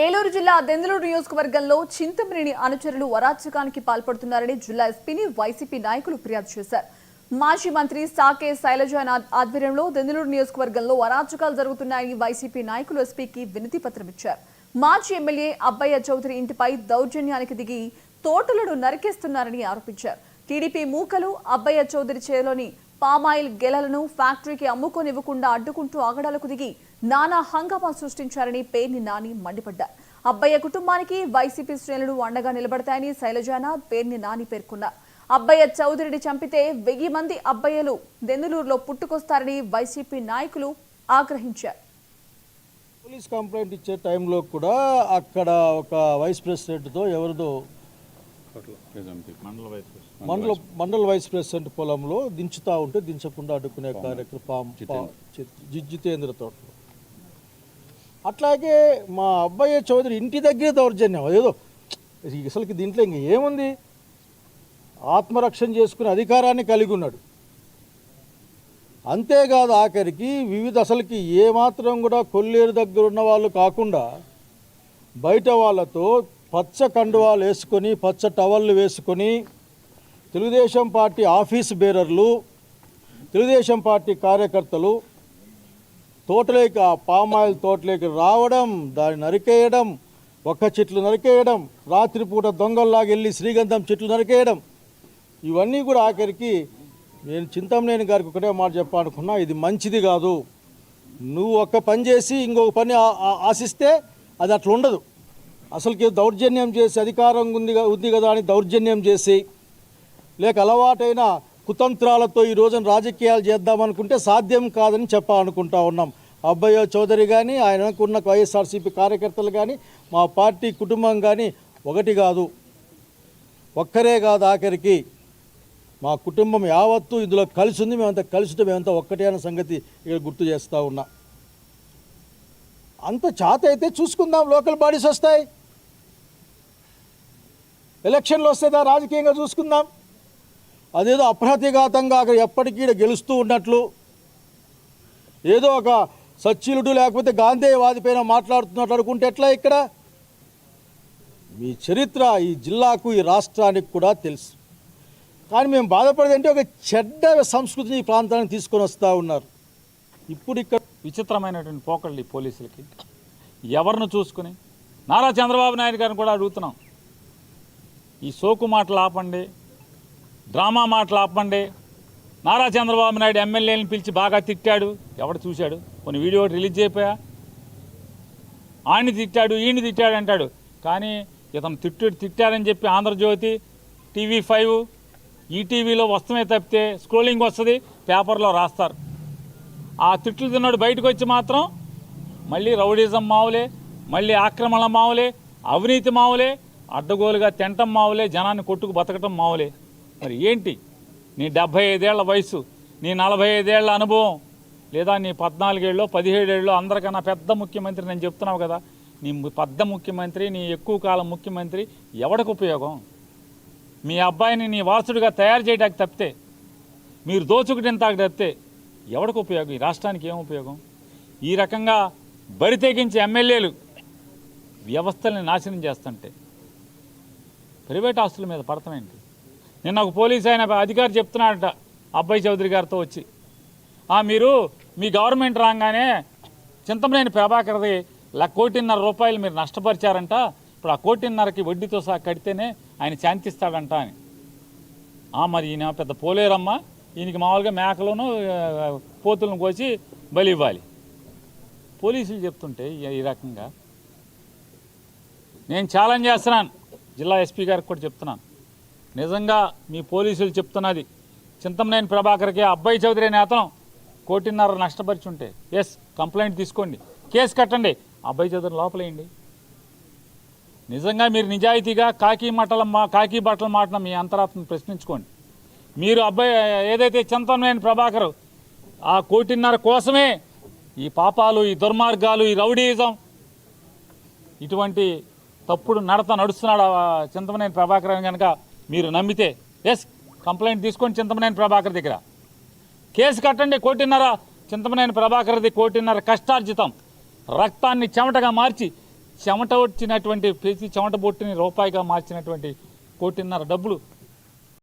ఏలూరు జిల్లా దెందులూరు నియోజకవర్గంలో చింతమనేని అనుచరులు అరాచకానికి పాల్పడుతున్నారని జిల్లా ఎస్పీని వైసీపీ నాయకులు ఫిర్యాదు చేశారు. మాజీ మంత్రి సాకే శైలజానాథ్ ఆధ్వర్యంలో దెందులూరు నియోజకవర్గంలో అరాచకాలు జరుగుతున్నాయని వైసీపీ నాయకులు ఎస్పీకి వినతి పత్రం ఇచ్చారు. మాజీ ఎమ్మెల్యే అబ్బయ్య చౌదరి ఇంటిపై దౌర్జన్యానికి దిగి తోటలను నరికేస్తున్నారని ఆరోపించారు. టీడీపీ మూకలు అబ్బయ్య చౌదరి చేలోని పామాయిల్ గెలలను ఫ్యాక్టరీకి అమ్ముకోనివ్వకుండా అడ్డుకుంటూ ఆగడాలకు దిగి నానా హంగామా సృష్టించారని పేర్ని నాని మండిపడ్డారు. అబ్బయ్య కుటుంబానికి వైసీపీ శ్రేణులు అండగా నిలబడతాయని శైలజానాథ్ పేర్ని నాని పేర్కొన్నారు. అబ్బయ్య చౌదరిని చంపితే 1000 మంది అబ్బయ్యలు దెందులూరులో పుట్టుకొస్తారని వైసీపీ నాయకులు ఆగ్రహించారు. పోలీస్ కంప్లైంట్ ఇచ్చే టైంలో కూడా అక్కడ ఒక వైస్ ప్రెసిడెంట్తో ఎవరిదో మండల వైస్ ప్రెసిడెంట్ పొలంలో దించుతా ఉంటే దించకుండా అడ్డుకునే కార్యక్రమం జితేంద్ర తోటలో. అట్లాగే మా అబ్బయ్య చౌదరి ఇంటి దగ్గరే దౌర్జన్యం. అదేదో అసలుకి దీంట్లో ఇంక ఏముంది, ఆత్మరక్షణ చేసుకునే అధికారాన్ని కలిగి ఉన్నాడు. అంతేకాదు ఆఖరికి వివిధ అసలుకి ఏమాత్రం కూడా కొల్లేరు దగ్గర ఉన్న వాళ్ళు కాకుండా బయట వాళ్ళతో పచ్చ కండువాలు వేసుకొని పచ్చ టవళ్ళు వేసుకొని తెలుగుదేశం పార్టీ ఆఫీస్ బేరర్లు, తెలుగుదేశం పార్టీ కార్యకర్తలు తోటలోకి ఆ పామాయిల్ తోటలోకి రావడం, దాన్ని నరికేయడం, ఒక్క చెట్లు నరికేయడం, రాత్రిపూట దొంగల్లాగా వెళ్ళి శ్రీగంధం చెట్లు నరికేయడం, ఇవన్నీ కూడా ఆఖరికి నేను చింతమనేని గారికి ఒకటే మాట చెప్పాలనుకున్నా, ఇది మంచిది కాదు. నువ్వు ఒక్క పని చేసి ఇంకొక పని ఆశిస్తే అది అట్లా ఉండదు. అసలుకి దౌర్జన్యం చేసి అధికారం ఉంది కదా అని దౌర్జన్యం చేసి లేక అలవాటైన కుతంత్రాలతో ఈ రోజున రాజకీయాలు చేద్దామనుకుంటే సాధ్యం కాదని చెప్పాలనుకుంటా ఉన్నాం. అబ్బయ్య చౌదరి కానీ ఆయనకున్న వైఎస్ఆర్సీపీ కార్యకర్తలు కానీ మా పార్టీ కుటుంబం కానీ ఒకటి కాదు, ఒక్కరే కాదు, ఆఖరికి మా కుటుంబం యావత్తు ఇందులో కలిసి ఉంది. మేమంతా కలిసి మేమంతా ఒక్కటే అన్న సంగతి ఇక్కడ గుర్తు చేస్తూ ఉన్నా. అంత చేత అయితే చూసుకుందాం, లోకల్ బాడీస్ వస్తాయి, ఎలక్షన్లు వస్తాయి, రాజకీయంగా చూసుకుందాం. అదేదో అప్రతిఘాతంగా అక్కడ ఎప్పటికీ గెలుస్తూ ఉన్నట్లు ఏదో ఒక సచ్చీలుడు లేకపోతే గాంధేయవాది పైన మాట్లాడుతున్నట్లు అనుకుంటే ఎట్లా? ఇక్కడ మీ చరిత్ర ఈ జిల్లాకు ఈ రాష్ట్రానికి కూడా తెలుసు. కానీ మేము బాధపడేదంటే ఒక చెడ్డ సంస్కృతిని ఈ ప్రాంతానికి తీసుకొని వస్తూ ఉన్నారు. ఇప్పుడు ఇక్కడ విచిత్రమైనటువంటి పోకళ్ళు ఈ పోలీసులకి. ఎవరిని చూసుకుని నారా చంద్రబాబు నాయుడు గారిని కూడా అడుగుతున్నాం, ఈ సోకు మాటలు ఆపండి, డ్రామా మాటలు ఆపండి. నారా చంద్రబాబు నాయుడు ఎమ్మెల్యేలను పిలిచి బాగా తిట్టాడు, ఎవడు చూశాడు? కొన్ని వీడియో రిలీజ్ అయిపోయా, ఆయన్ని తిట్టాడు ఈయన్ని తిట్టాడు అంటాడు. కానీ ఇతను తిట్టారని చెప్పి ఆంధ్రజ్యోతి, TV5, ఈటీవీలో వస్తమే తప్పితే స్క్రోలింగ్ వస్తుంది, పేపర్లో రాస్తారు. ఆ తిట్లు తిన్నాడు బయటకు వచ్చి మాత్రం మళ్ళీ రౌడీజం మావులే, మళ్ళీ ఆక్రమణ మావులే, అవినీతి మావులే, అడ్డగోలుగా తింటం మావులే, జనాన్ని కొట్టుకు బతకటం మావులే. మరి ఏంటి నీ 75 ఏళ్ల వయసు, నీ 45 ఏళ్ల అనుభవం, లేదా నీ 14 ఏళ్ళు 17 ఏళ్ళు అందరికన్నా పెద్ద ముఖ్యమంత్రి నేను చెప్తున్నావు కదా, నీ పెద్ద ముఖ్యమంత్రి, నీ ఎక్కువ కాలం ముఖ్యమంత్రి ఎవడికి ఉపయోగం? మీ అబ్బాయిని నీ వారసుడిగా తయారు చేయడానికి తప్పితే, మీరు దోచుకుటింతాకు తప్పితే ఎవడికి ఉపయోగం? ఈ రాష్ట్రానికి ఏం ఉపయోగం? ఈ రకంగా బరి తెగించే ఎమ్మెల్యేలు వ్యవస్థల్ని నాశనం చేస్తుంటే ప్రైవేట్ ఆస్తుల మీద పడతామేంటి? నిన్న ఒక పోలీసు ఆయన అధికారి చెప్తున్నాడట అబ్బయ్య చౌదరి గారితో వచ్చి, మీరు మీ గవర్నమెంట్ రాగానే చింతమనేని ప్రభాకర్ది 1.5 కోటి మీరు నష్టపరిచారంట, ఇప్పుడు ఆ 1.5 కోటి వడ్డీతో సహా కడితేనే ఆయన శాంతిస్తాడంట అని. మరి ఈయన పెద్ద పోలేరమ్మ, ఈయనకి మామూలుగా మేకలను పోతులను కోసి బలి ఇవ్వాలి. పోలీసులు చెప్తుంటే ఈ రకంగా నేను ఛాలెంజ్ చేస్తున్నాను, జిల్లా ఎస్పీ గారికి కూడా చెప్తున్నాను. నిజంగా మీ పోలీసులు చెప్తున్నది చింతమనేని ప్రభాకర్కి అబ్బయ్య చౌదరి అనే అతను 1.5 కోటి నష్టపరిచుంటే కంప్లైంట్ తీసుకోండి, కేసు కట్టండి, అబ్బయ్య చౌదరి లోపలేయండి. నిజంగా మీరు నిజాయితీగా కాకి బట్టల మాటన మీ అంతరాత్మను ప్రశ్నించుకోండి. మీరు ఏదైతే చింతమనేని ప్రభాకర్ ఆ 1.5 కోటి కోసమే ఈ పాపాలు, ఈ దుర్మార్గాలు, ఈ రౌడీయిజం, ఇటువంటి తప్పుడు నడత నడుస్తున్నాడు చింతమనేని ప్రభాకర్ అని కనుక మీరు నమ్మితే కంప్లైంట్ తీసుకొని చింతమనేని ప్రభాకర్ దగ్గర కేసు కట్టండి. 1.5 కోటి చింతమనేని ప్రభాకర్ది 1.5 కోటి కష్టార్జితం, రక్తాన్ని చెమటగా మార్చి చెమట వచ్చినటువంటి ప్రతి చెమట బొట్టుని రూపాయిగా మార్చినటువంటి 1.5 కోటి డబ్బులు